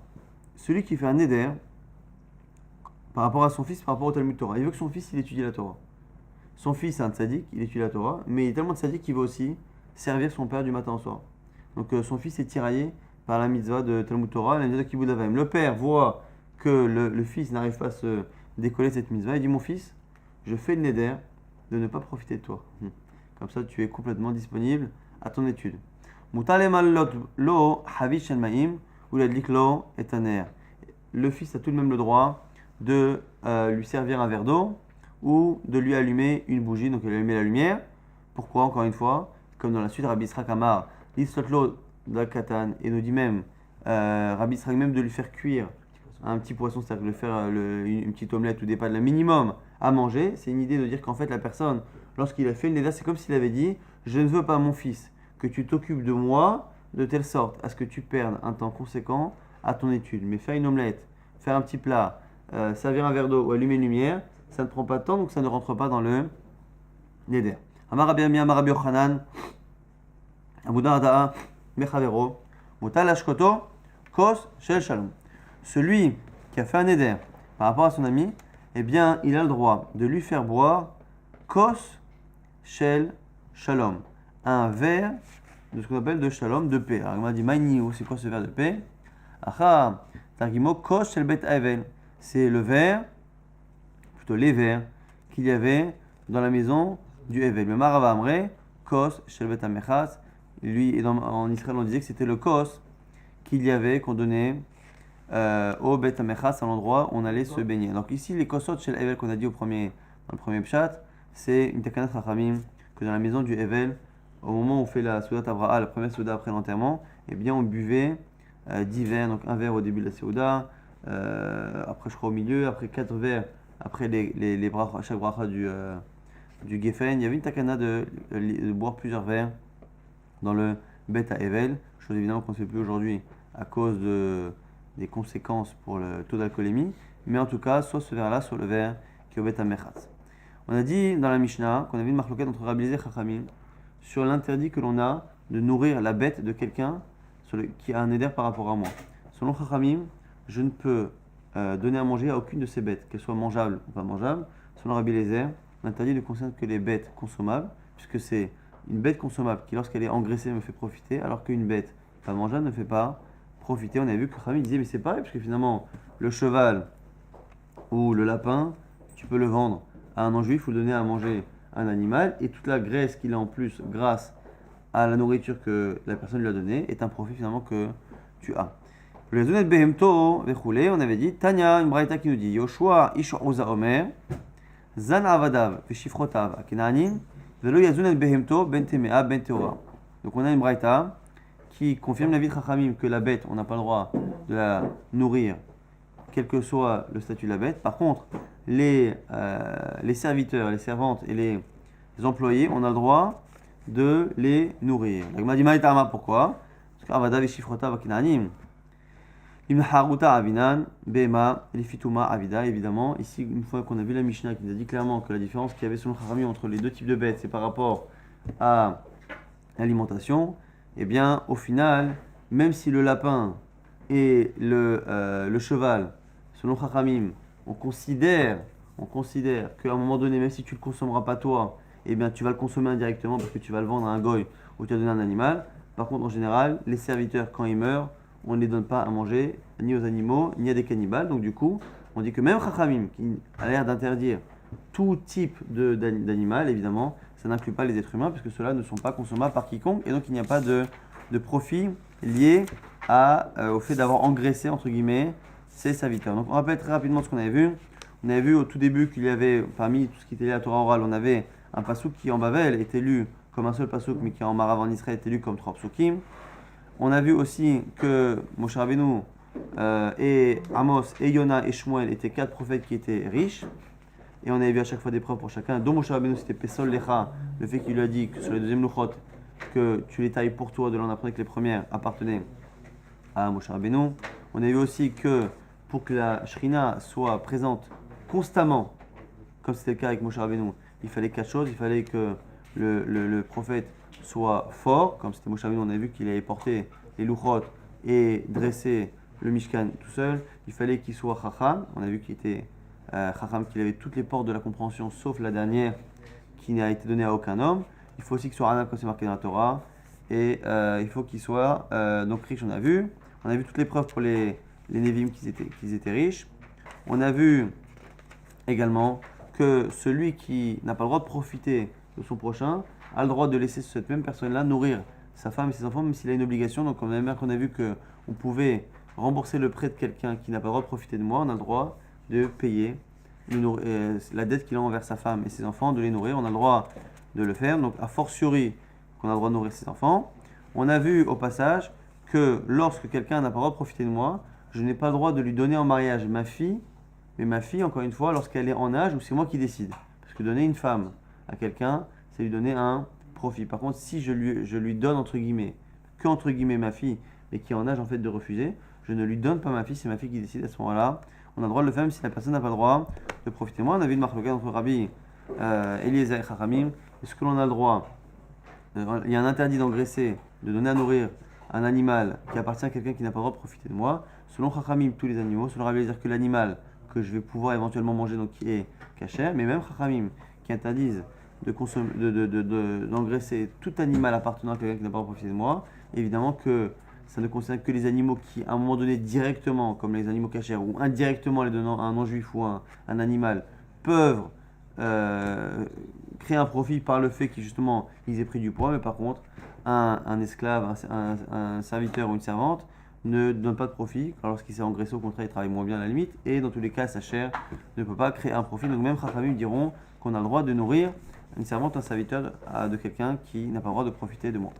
A: celui qui fait un éder par rapport à son fils, par rapport au Talmud Torah, il veut que son fils il étudie la Torah. Son fils est un tzaddik, il étudie la Torah, mais il est tellement tzaddik qu'il veut aussi servir son père du matin au soir. Donc son fils est tiraillé par la mitzvah de Talmud Torah, la mitzvah de Kibud Avayim. Le père voit que le fils n'arrive pas à se décoller de cette mitzvah, il dit mon fils, je fais le neder de ne pas profiter de toi. Comme ça tu es complètement disponible à ton étude. Lo havish shel ma'im ou l'adlik lo etaner. Le fils a tout de même le droit de lui servir un verre d'eau ou de lui allumer une bougie, donc il allumer la lumière. Pourquoi? Encore une fois, comme dans la suite, Rabbi Yisraël Amar, l'Islotlo d'Akatan, et nous dit même, Rabbi Yisraël même de lui faire cuire un petit poisson, c'est-à-dire de lui faire une petite omelette ou des pâtes, le minimum à manger. C'est une idée de dire qu'en fait la personne, lorsqu'il a fait une neder, c'est comme s'il avait dit, je ne veux pas mon fils que tu t'occupes de moi de telle sorte à ce que tu perdes un temps conséquent à ton étude. Mais faire une omelette, faire un petit plat, servir un verre d'eau ou allumer une lumière, ça ne prend pas de temps, donc ça ne rentre pas dans le neder. Amar Rabbi Ami, Amar Rabbi Yochanan, Abudan Ada'a, Mechavero, Mutal Ashkoto, Kos Shel Shalom. Celui qui a fait un neder par rapport à son ami, eh bien, il a le droit de lui faire boire Kos Shel Shalom, un verre de ce qu'on appelle de Shalom, de paix. Alors, il m'a dit, Maïniou, c'est quoi ce verre de paix? Acha, Targimo, Kos Shel Bet Avel. C'est le verre, plutôt les verres, qu'il y avait dans la maison du Evel. Le Marava Amre, Kos Shel Bet Amechas. Lui, en Israël, on disait que c'était le Kos qu'il y avait, qu'on donnait au Bet Amechas, à l'endroit où on allait se baigner. Donc ici, les Kosot Shel Evel qu'on a dit dans le premier pshat, c'est une Takanat Chachamim, que dans la maison du Evel, au moment où on fait la Soudat Abraha, la première Souda après l'enterrement, eh bien on buvait 10 verres, donc un verre au début de la Souda, après je crois au milieu, après 4 verres, après les bracha, chaque bracha du Geffen. Il y avait une takana de boire plusieurs verres dans le Bet à Evel, chose évidemment qu'on ne fait plus aujourd'hui à cause des conséquences pour le taux d'alcoolémie, mais en tout cas, soit ce verre-là, soit le verre qui est au Bet à Mechatz. On a dit dans la Mishnah qu'on avait une marloquette entre Rabbi Eliezer et Chachamim sur l'interdit que l'on a de nourrir la bête de quelqu'un qui a un éder par rapport à moi. Selon Chachamim, je ne peux donner à manger à aucune de ces bêtes, qu'elles soient mangeables ou pas mangeables. Selon Rabbi Eliezer, l'interdit ne concerne que les bêtes consommables, puisque c'est une bête consommable qui, lorsqu'elle est engraissée, me fait profiter, alors qu'une bête pas mangeable ne fait pas profiter. On avait vu que Chachamim disait, mais c'est pareil, parce que finalement, le cheval ou le lapin, tu peux le vendre à un non-juif ou le donner à manger à un animal, et toute la graisse qu'il a en plus grâce à la nourriture que la personne lui a donnée est un profit finalement que tu as. Le Yazunet Behemto, Vechoulé, on avait dit, Tanya, une braïta qui nous dit, Yoshua, Ish Uza Omer, Zan Avadav, Veshifrotav, Akenanin, Velo Yazunet Behemto, Ben Temea, Ben Teora. Donc on a une braïta qui confirme l'avis de Chachamim que la bête, on n'a pas le droit de la nourrir, quel que soit le statut de la bête. Par contre, les serviteurs, les servantes et les employés, on a le droit de les nourrir. Donc, m'a dit Maïtama, pourquoi? Parce qu'Avadav et Shifrotav Akenanim. Ibn Haruta Avinan, Bema, Lifituma Avida, évidemment. Ici, une fois qu'on a vu la Mishnah qui nous a dit clairement que la différence qu'il y avait selon Chachamim entre les deux types de bêtes, c'est par rapport à l'alimentation, eh bien, au final, même si le lapin et le cheval, selon Chachamim, on considère qu'à un moment donné, même si tu ne le consommeras pas toi, eh bien, tu vas le consommer indirectement parce que tu vas le vendre à un goy ou tu as donné un animal. Par contre, en général, les serviteurs, quand ils meurent, on ne les donne pas à manger ni aux animaux, ni à des cannibales. Donc du coup, on dit que même Chachamim, qui a l'air d'interdire tout type d'animal, évidemment, ça n'inclut pas les êtres humains, puisque ceux-là ne sont pas consommables par quiconque, et donc il n'y a pas de profit lié au fait d'avoir engraissé, entre guillemets, ces serviteurs. Donc on rappelle très rapidement ce qu'on avait vu. On avait vu au tout début qu'il y avait, parmi tout ce qui était lié à la Torah orale, on avait un pasouk qui en Bavel était lu comme un seul pasouk, mais qui en Marav en Israël était lu comme 3 psukim. On a vu aussi que Moshe Rabbeinu et Amos et Yona et Shmuel étaient 4 prophètes qui étaient riches. Et on avait vu à chaque fois des preuves pour chacun. Dont Moshe Rabbeinu c'était Pesol Lecha, le fait qu'il lui a dit que sur les deuxièmes Luchot, que tu les tailles pour toi, de l'en apprenait que les premières appartenaient à Moshe Rabbeinu. On a vu aussi que pour que la Shrina soit présente constamment, comme c'était le cas avec Moshe Rabbeinu, il fallait 4 choses. Il fallait que le prophète soit fort, comme c'était Moshe Rabbeinu, on a vu qu'il avait porté les Luchot et dressé le Mishkan tout seul. Il fallait qu'il soit Chacham, on a vu qu'il était Chacham, qu'il avait toutes les portes de la compréhension, sauf la dernière qui n'a été donnée à aucun homme. Il faut aussi qu'il soit Anab, comme c'est marqué dans la Torah, et il faut qu'il soit donc riche, on a vu. On a vu toutes les preuves pour les Nevim qu'ils étaient riches. On a vu également que celui qui n'a pas le droit de profiter de son prochain a le droit de laisser cette même personne-là nourrir sa femme et ses enfants, même s'il a une obligation. Donc on a vu qu'on pouvait rembourser le prêt de quelqu'un qui n'a pas le droit de profiter de moi, on a le droit de payer la dette qu'il a envers sa femme et ses enfants, de les nourrir, on a le droit de le faire. Donc a fortiori qu'on a le droit de nourrir ses enfants. On a vu au passage que lorsque quelqu'un n'a pas le droit de profiter de moi, je n'ai pas le droit de lui donner en mariage ma fille, mais ma fille, encore une fois, lorsqu'elle est en âge où c'est moi qui décide. Parce que donner une femme à quelqu'un, c'est lui donner un profit. Par contre, si je lui donne entre guillemets, que entre guillemets ma fille, mais qui est en âge en fait de refuser, je ne lui donne pas ma fille, c'est ma fille qui décide à ce moment-là. On a le droit de le faire même si la personne n'a pas le droit de profiter. Moi, on a vu une marloquette entre Rabbi Eliezer et Chachamim. Est-ce que l'on a le droit il y a un interdit d'engraisser, de donner à nourrir un animal qui appartient à quelqu'un qui n'a pas le droit de profiter de moi. Selon Chachamim, tous les animaux, selon Rabbi Eliezer, que l'animal que je vais pouvoir éventuellement manger, donc qui est cachère, mais même Chachamim qui interdisent d'engraisser tout animal appartenant à quelqu'un qui n'a pas le droit de profiter de moi. Évidemment que ça ne concerne que les animaux qui, à un moment donné, directement, comme les animaux cachères, ou indirectement les donnant à un non-juif ou un animal, peuvent créer un profit par le fait qu'ils justement ils aient pris du poids, mais par contre un esclave, un serviteur ou une servante ne donne pas de profit. Lorsqu'il s'est engraissé, au contraire, il travaille moins bien à la limite, et dans tous les cas, sa chair ne peut pas créer un profit. Donc même Chachamim diront qu'on a le droit de nourrir une servante, un serviteur de quelqu'un qui n'a pas le droit de profiter de moi.